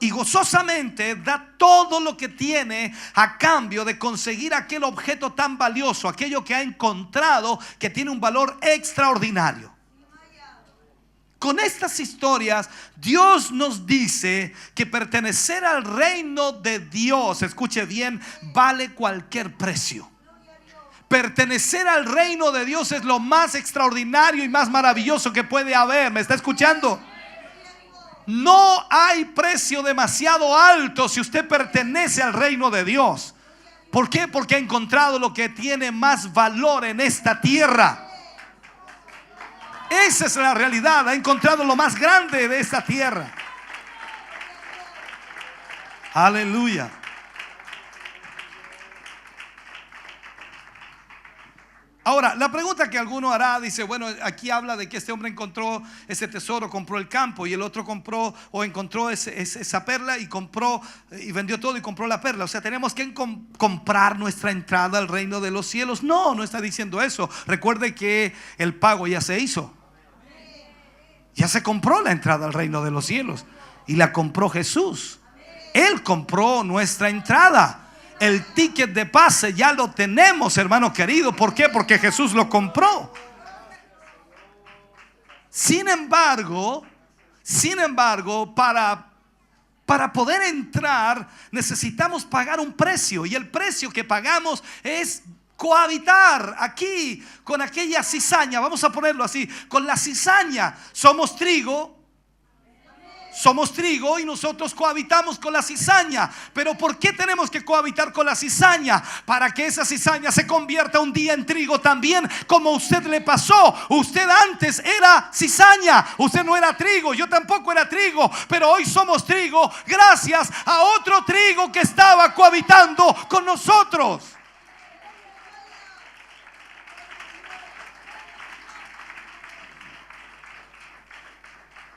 y gozosamente da todo lo que tiene a cambio de conseguir aquel objeto tan valioso, aquello que ha encontrado que tiene un valor extraordinario. Con estas historias, Dios nos dice que pertenecer al reino de Dios, escuche bien, vale cualquier precio. Pertenecer al reino de Dios es lo más extraordinario y más maravilloso que puede haber. ¿Me está escuchando? No hay precio demasiado alto si usted pertenece al reino de Dios. ¿Por qué? Porque ha encontrado lo que tiene más valor en esta tierra. Esa es la realidad. Ha encontrado lo más grande de esta tierra. Aleluya. Ahora, la pregunta que alguno hará, dice: bueno, aquí habla de que este hombre encontró ese tesoro, compró el campo, y el otro compró o encontró esa perla y compró y vendió todo y compró la perla. O sea, tenemos que comprar nuestra entrada al reino de los cielos. No, no está diciendo eso. Recuerde que el pago ya se hizo. Ya se compró la entrada al reino de los cielos y la compró Jesús. Él compró nuestra entrada. El ticket de pase ya lo tenemos, hermano querido. ¿Por qué? Porque Jesús lo compró. Sin embargo, para poder entrar necesitamos pagar un precio. Y el precio que pagamos es cohabitar aquí con aquella cizaña. Vamos a ponerlo así: con la cizaña. Somos trigo y nosotros cohabitamos con la cizaña. Pero ¿por qué tenemos que cohabitar con la cizaña? Para que esa cizaña se convierta un día en trigo también, como a usted le pasó. Usted antes era cizaña, usted no era trigo, yo tampoco era trigo, pero hoy somos trigo gracias a otro trigo que estaba cohabitando con nosotros.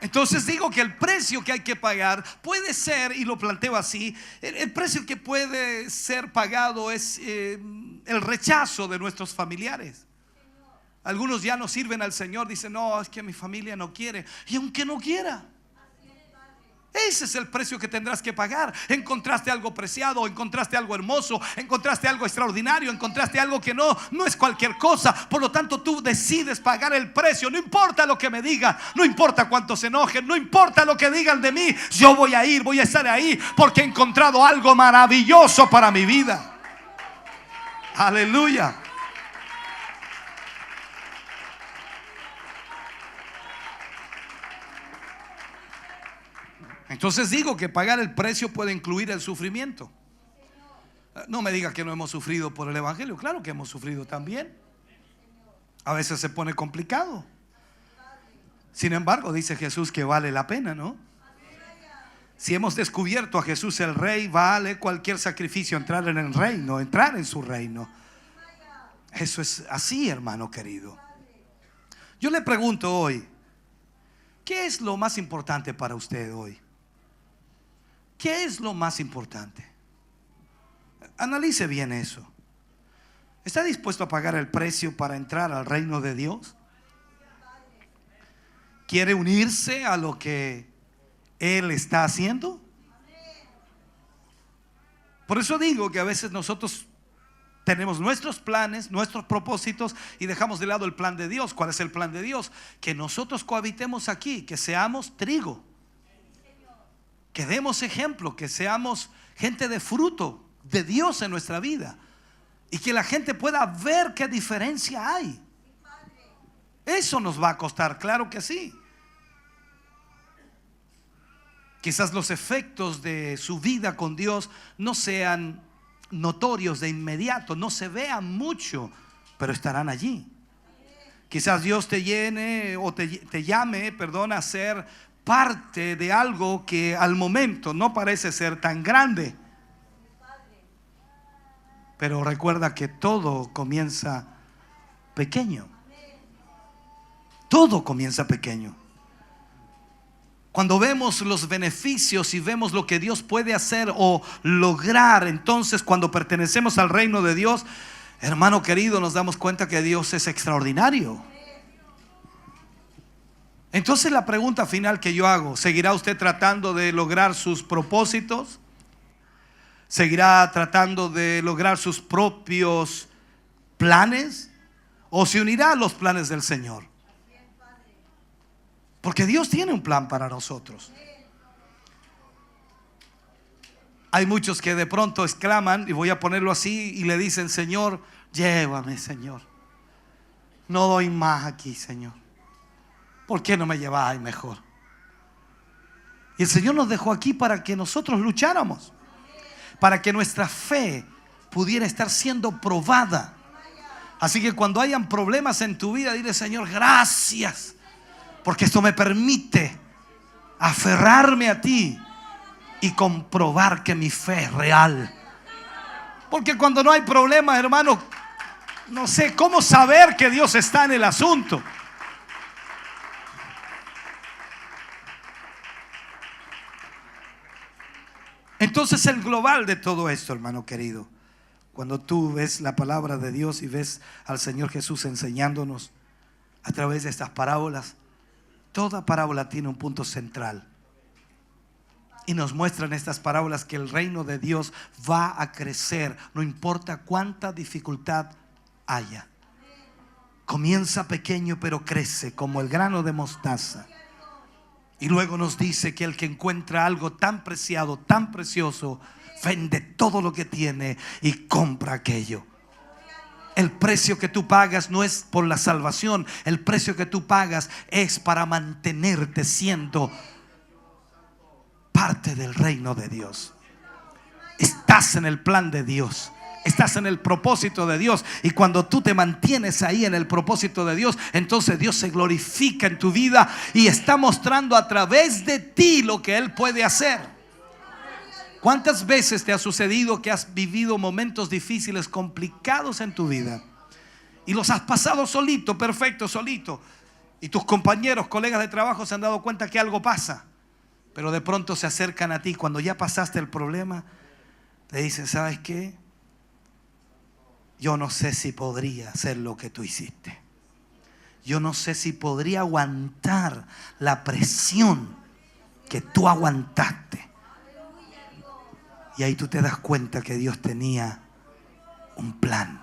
Entonces digo que el precio que hay que pagar puede ser, y lo planteo así, el precio que puede ser pagado es el rechazo de nuestros familiares. Algunos ya no sirven al Señor, dicen: no, es que mi familia no quiere. Y aunque no quiera, ese es el precio que tendrás que pagar. Encontraste algo preciado, encontraste algo hermoso, encontraste algo extraordinario, encontraste algo que no es cualquier cosa. Por lo tanto, tú decides pagar el precio. No importa lo que me digan, no importa cuánto se enojen, no importa lo que digan de mí. Yo voy a ir, voy a estar ahí, porque he encontrado algo maravilloso para mi vida. Aleluya. Entonces digo que pagar el precio puede incluir el sufrimiento. No me diga que no hemos sufrido por el evangelio. Claro que hemos sufrido también. A veces se pone complicado. Sin embargo, dice Jesús que vale la pena, ¿no? Si hemos descubierto a Jesús el Rey, vale cualquier sacrificio entrar en el reino, entrar en su reino. Eso es así, hermano querido. Yo le pregunto hoy, ¿qué es lo más importante para usted hoy? ¿Qué es lo más importante? Analice bien eso. ¿Está dispuesto a pagar el precio para entrar al reino de Dios? ¿Quiere unirse a lo que Él está haciendo? Por eso digo que a veces nosotros tenemos nuestros planes, nuestros propósitos y dejamos de lado el plan de Dios. ¿Cuál es el plan de Dios? Que nosotros cohabitemos aquí, que seamos trigo, que demos ejemplo, que seamos gente de fruto de Dios en nuestra vida y que la gente pueda ver qué diferencia hay. Eso nos va a costar, claro que sí. Quizás los efectos de su vida con Dios no sean notorios de inmediato, no se vean mucho, pero estarán allí. Quizás Dios te llene o te llame, perdón, a ser parte de algo que al momento no parece ser tan grande. Pero recuerda que todo comienza pequeño. Todo comienza pequeño. Cuando vemos los beneficios y vemos lo que Dios puede hacer o lograr, entonces cuando pertenecemos al reino de Dios, hermano querido, nos damos cuenta que Dios es extraordinario. Entonces la pregunta final que yo hago: ¿seguirá usted tratando de lograr sus propósitos? ¿Seguirá tratando de lograr sus propios planes? ¿O se unirá a los planes del Señor? Porque Dios tiene un plan para nosotros. Hay muchos que de pronto exclaman, y voy a ponerlo así, y le dicen: Señor, llévame, Señor. No doy más aquí, Señor. ¿Por qué no me lleváis mejor? Y el Señor nos dejó aquí para que nosotros lucháramos, para que nuestra fe pudiera estar siendo probada. Así que cuando hayan problemas en tu vida, dile: Señor, gracias, porque esto me permite aferrarme a ti y comprobar que mi fe es real. Porque cuando no hay problema, hermano, no sé cómo saber que Dios está en el asunto. Entonces el global de todo esto, hermano querido, cuando tú ves la palabra de Dios y ves al Señor Jesús enseñándonos a través de estas parábolas, toda parábola tiene un punto central. Y nos muestran estas parábolas que el reino de Dios va a crecer, no importa cuánta dificultad haya. Comienza pequeño pero crece como el grano de mostaza. Y luego nos dice que el que encuentra algo tan preciado, tan precioso, vende todo lo que tiene y compra aquello. El precio que tú pagas no es por la salvación. El precio que tú pagas es para mantenerte siendo parte del reino de Dios. Estás en el plan de Dios. Estás en el propósito de Dios. Y cuando tú te mantienes ahí en el propósito de Dios, entonces Dios se glorifica en tu vida y está mostrando a través de ti lo que Él puede hacer. ¿Cuántas veces te ha sucedido que has vivido momentos difíciles, complicados en tu vida? Y los has pasado solito, perfecto, solito. Y tus compañeros, colegas de trabajo se han dado cuenta que algo pasa. Pero de pronto se acercan a ti cuando ya pasaste el problema. Te dicen: ¿sabes qué? Yo no sé si podría hacer lo que tú hiciste. Yo no sé si podría aguantar la presión que tú aguantaste. Y ahí tú te das cuenta que Dios tenía un plan.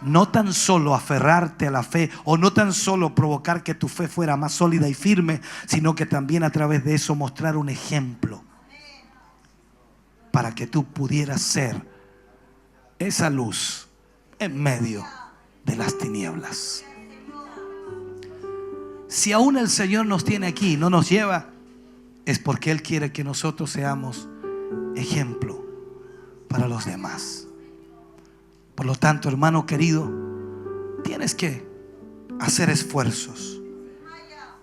No tan solo aferrarte a la fe, o no tan solo provocar que tu fe fuera más sólida y firme, sino que también a través de eso mostrar un ejemplo para que tú pudieras ser esa luz en medio de las tinieblas. Si aún el Señor nos tiene aquí, no nos lleva, es porque Él quiere que nosotros seamos ejemplo para los demás. Por lo tanto, hermano querido, tienes que hacer esfuerzos.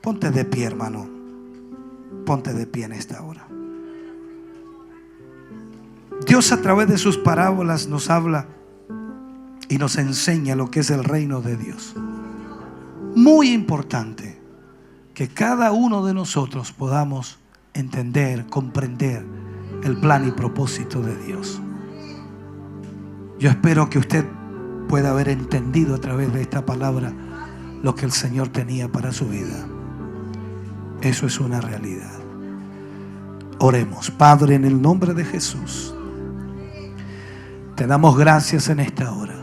Ponte de pie, hermano. Ponte de pie en esta hora. Dios a través de sus parábolas nos habla y nos enseña lo que es el reino de Dios. Muy importante que cada uno de nosotros podamos entender, comprender el plan y propósito de Dios. Yo espero que usted pueda haber entendido a través de esta palabra lo que el Señor tenía para su vida. Eso es una realidad. Oremos. Padre, en el nombre de Jesús, te damos gracias en esta hora.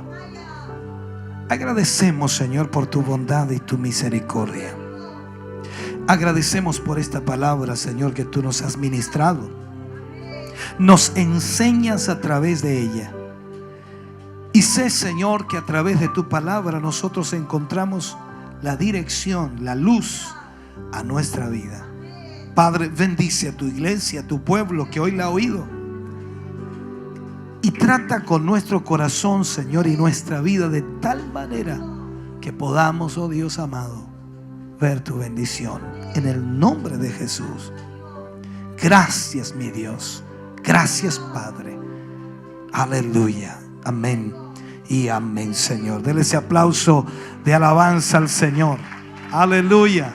Agradecemos, Señor, por tu bondad y tu misericordia. Agradecemos por esta palabra, Señor, que tú nos has ministrado. Nos enseñas a través de ella. Y sé, Señor, que a través de tu palabra nosotros encontramos la dirección, la luz a nuestra vida. Padre, bendice a tu iglesia, a tu pueblo que hoy la ha oído. Y trata con nuestro corazón, Señor, y nuestra vida de tal manera que podamos, oh Dios amado, ver tu bendición. En el nombre de Jesús. Gracias, mi Dios. Gracias, Padre. Aleluya. Amén y amén, Señor. Dele ese aplauso de alabanza al Señor. Aleluya.